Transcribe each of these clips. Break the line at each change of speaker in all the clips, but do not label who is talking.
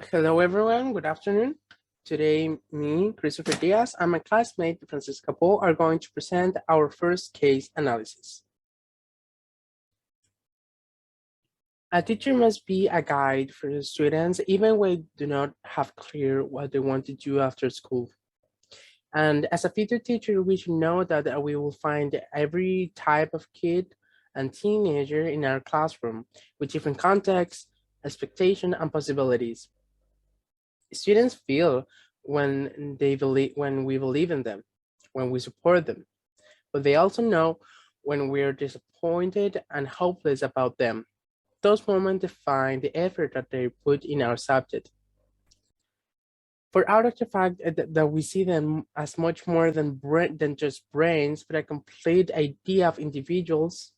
Hello, everyone. Good afternoon. Today, me, Christopher Diaz, and my classmate, Francisca Paul, are going to present our first case analysis. A teacher must be a guide for the students, even when they do not have clear what they want to do after school. And as a future teacher, we should know that we will find every type of kid and teenager in our classroom with different contexts, expectations, and possibilities. Students feel when we believe in them, when we support them, but they also know when we're disappointed and hopeless about them. Those moments define the effort that they put in our subject. For out of the fact that we see them as much more than just brains, but a complete idea of individuals,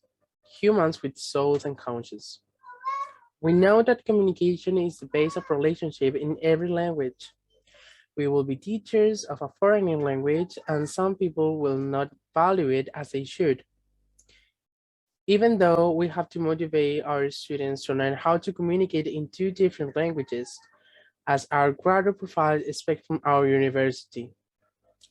humans with souls and conscience. We know that communication is the base of relationship in every language. We will be teachers of a foreign language, and some people will not value it as they should. Even though we have to motivate our students to learn how to communicate in two different languages, as our graduate profile expects from our university.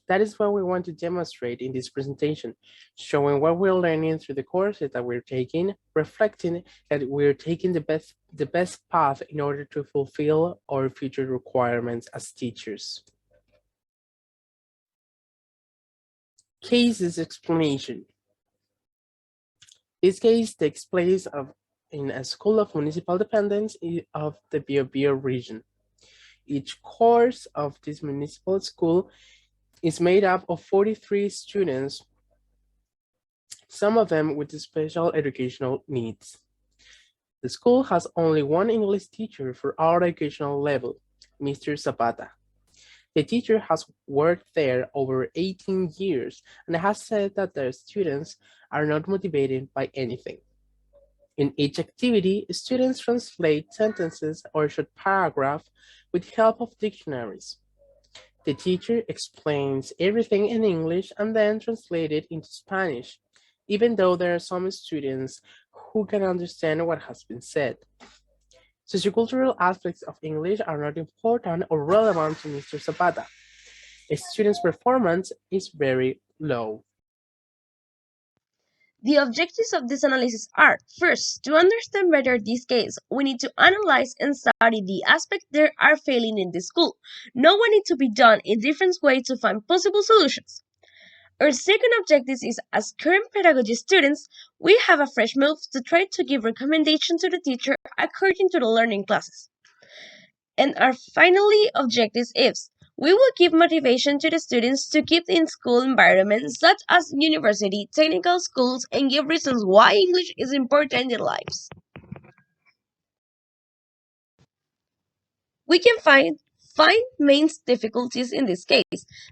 That is what we want to demonstrate in this presentation, showing what we're learning through the courses that we're taking, reflecting that we're taking the best path in order to fulfill our future requirements as teachers. Cases explanation. This case takes place in a school of municipal dependence of the Biobío region. Each course of this municipal school is made up of 43 students, some of them with special educational needs. The school has only one English teacher for our educational level, Mr. Zapata. The teacher has worked there over 18 years and has said that their students are not motivated by anything. In each activity, students translate sentences or short paragraphs with help of dictionaries. The teacher explains everything in English and then translates it into Spanish, even though there are some students who can understand what has been said. Sociocultural aspects of English are not important or relevant to Mr. Zapata. A student's performance is very low.
The objectives of this analysis are, first, to understand better this case, we need to analyze and study the aspects that are failing in the school. Know what needs to be done in different ways to find possible solutions. Our second objective is, as current pedagogy students, we have a fresh move to try to give recommendations to the teacher according to the learning classes. And our finally objective is, we will give motivation to the students to keep in school environments such as university, technical schools, and give reasons why English is important in their lives. We can find main difficulties in this case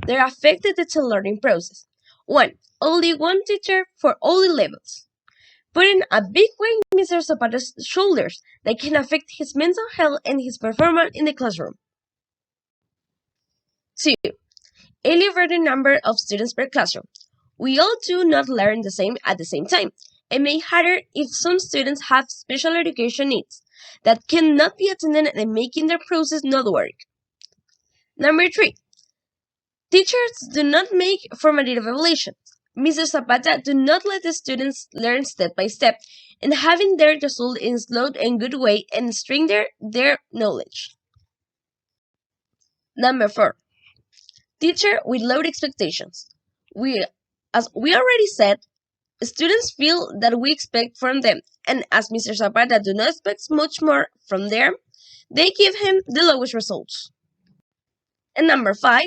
that affected the learning process. 1. Only one teacher for all the levels. Putting a big weight on Mr. Zapata's shoulders that can affect his mental health and his performance in the classroom. 2. Elevated number of students per classroom. We all do not learn the same at the same time. It may harder if some students have special education needs that cannot be attended and making their process not work. Number 3. Teachers do not make formative evaluations. Mr. Zapata do not let the students learn step by step and having their result in slow and good way and strengthen their knowledge. Number 4. Teacher with low expectations. As we already said, students feel that we expect from them, and as Mr. Zapata do not expect much more from them, they give him the lowest results. And number 5,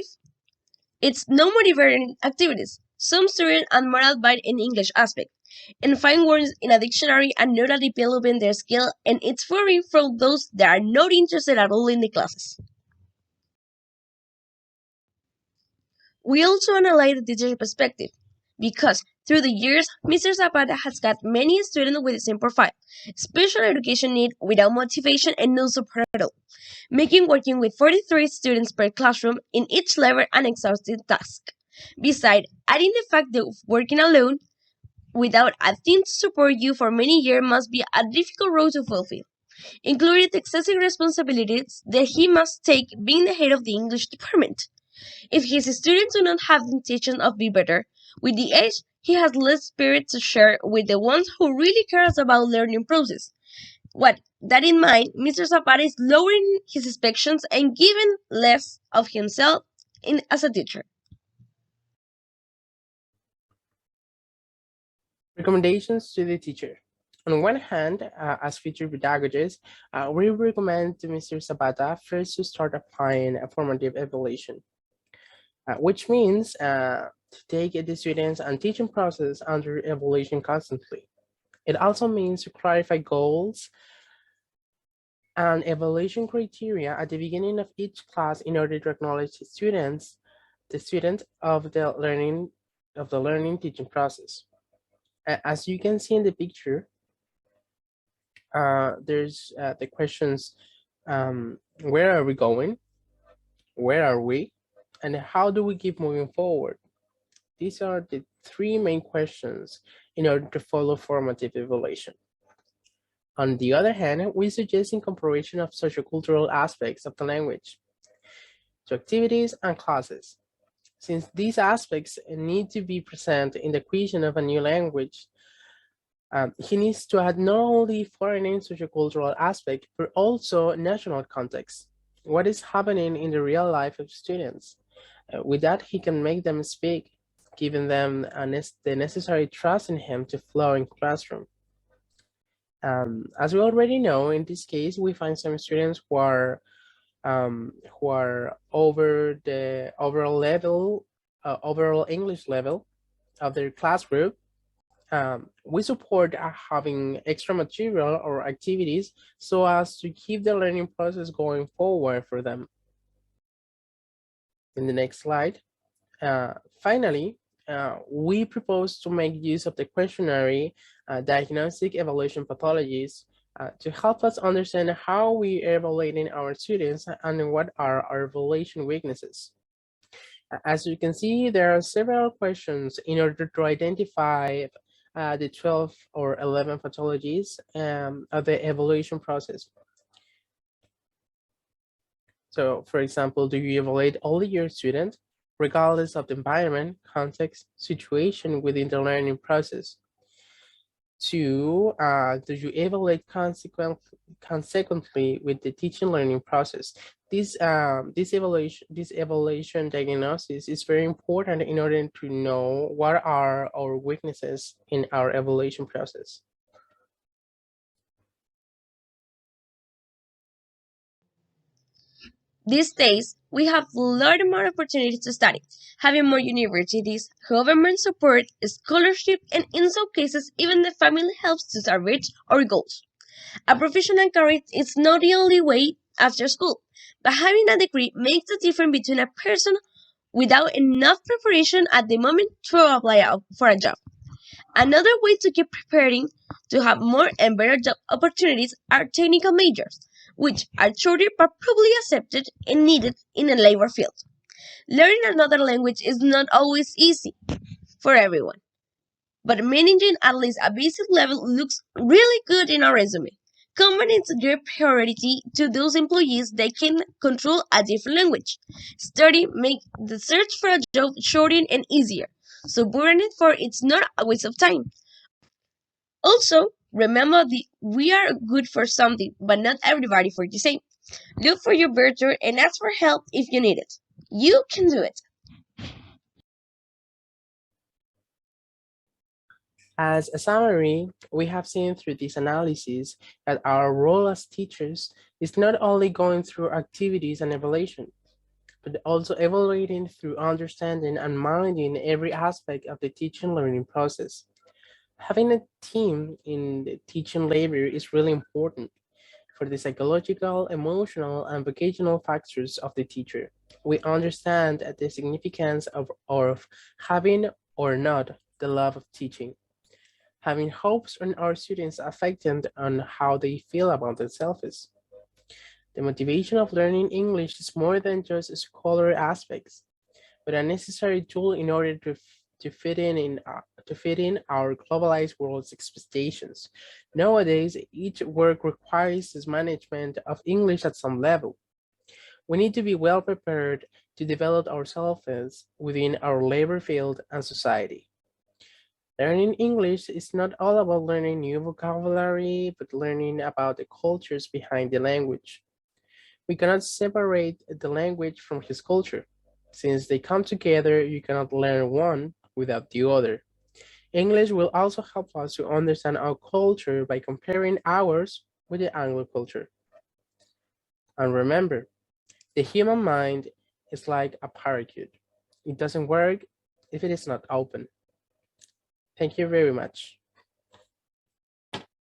it's no motivating activities. Some students are more advanced in English aspect and find words in a dictionary and not developing their skill, and it's worrying for those that are not interested at all in the classes. We also analyze the teacher's perspective, because through the years, Mr. Zapata has got many students with the same profile, special education need without motivation and no support at all, making working with 43 students per classroom in each level an exhausting task. Besides, adding the fact that working alone without a team to support you for many years must be a difficult role to fulfill. including the excessive responsibilities that he must take being the head of the English department. If his students do not have the intention of be better, with the age, he has less spirit to share with the ones who really cares about learning process. What that in mind, Mr. Zapata is lowering his expectations and giving less of himself as a teacher.
Recommendations to the teacher. On one hand, as future pedagogists, we recommend to Mr. Zapata first to start applying a formative evaluation, which means to take the students and teaching process under evaluation constantly. It also means to clarify goals and evaluation criteria at the beginning of each class in order to acknowledge the student of the learning teaching process. As you can see in the picture, there's the questions: where are we going? Where are we? And how do we keep moving forward? These are the three main questions in order to follow formative evaluation. On the other hand, we suggest incorporation of sociocultural aspects of the language to activities and classes. Since these aspects need to be present in the creation of a new language, he needs to add not only foreign and sociocultural aspect, but also national context. What is happening in the real life of students? With that, he can make them speak, giving them the necessary trust in him to flow in classroom. As we already know, in this case, we find some students who are over the overall English level of their class group. We support having extra material or activities so as to keep the learning process going forward for them. In the next slide. Finally, we propose to make use of the questionnaire diagnostic evaluation pathologies to help us understand how we are evaluating our students and what are our evaluation weaknesses. As you can see, there are several questions in order to identify the 12 or 11 pathologies of the evaluation process. So, for example, do you evaluate all your students, regardless of the environment, context, situation within the learning process? Two, do you evaluate consequently with the teaching learning process? This evaluation diagnosis is very important in order to know what are our weaknesses in our evaluation process.
These days, we have a lot more opportunities to study, having more universities, government support, scholarship, and in some cases, even the family helps to reach our goals. A professional career is not the only way after school, but having a degree makes the difference between a person without enough preparation at the moment to apply for a job. Another way to keep preparing to have more and better job opportunities are technical majors, which are shorter but probably accepted and needed in a labor field. Learning another language is not always easy for everyone, but managing at least a basic level looks really good in a resume. Companies give priority to those employees that can control a different language. Study make the search for a job shorter and easier, so burning it for it's not a waste of time. Also, remember we are good for something, but not everybody for the same. Look for your better and ask for help if you need it. You can do it.
As a summary, we have seen through this analysis that our role as teachers is not only going through activities and evaluation, but also evaluating through understanding and managing every aspect of the teaching learning process. Having a team in the teaching labor is really important for the psychological, emotional, and vocational factors of the teacher. We understand the significance of having or not the love of teaching. Having hopes on our students affected on how they feel about themselves. The motivation of learning English is more than just scholarly aspects, but a necessary tool in order to fit in our globalized world's expectations. Nowadays, each work requires this management of English at some level. We need to be well prepared to develop ourselves within our labor field and society. Learning English is not all about learning new vocabulary, but learning about the cultures behind the language. We cannot separate the language from his culture. Since they come together, you cannot learn one without the other. English will also help us to understand our culture by comparing ours with the Anglo culture. And remember, the human mind is like a parakeet. It doesn't work if it is not open. Thank you very much.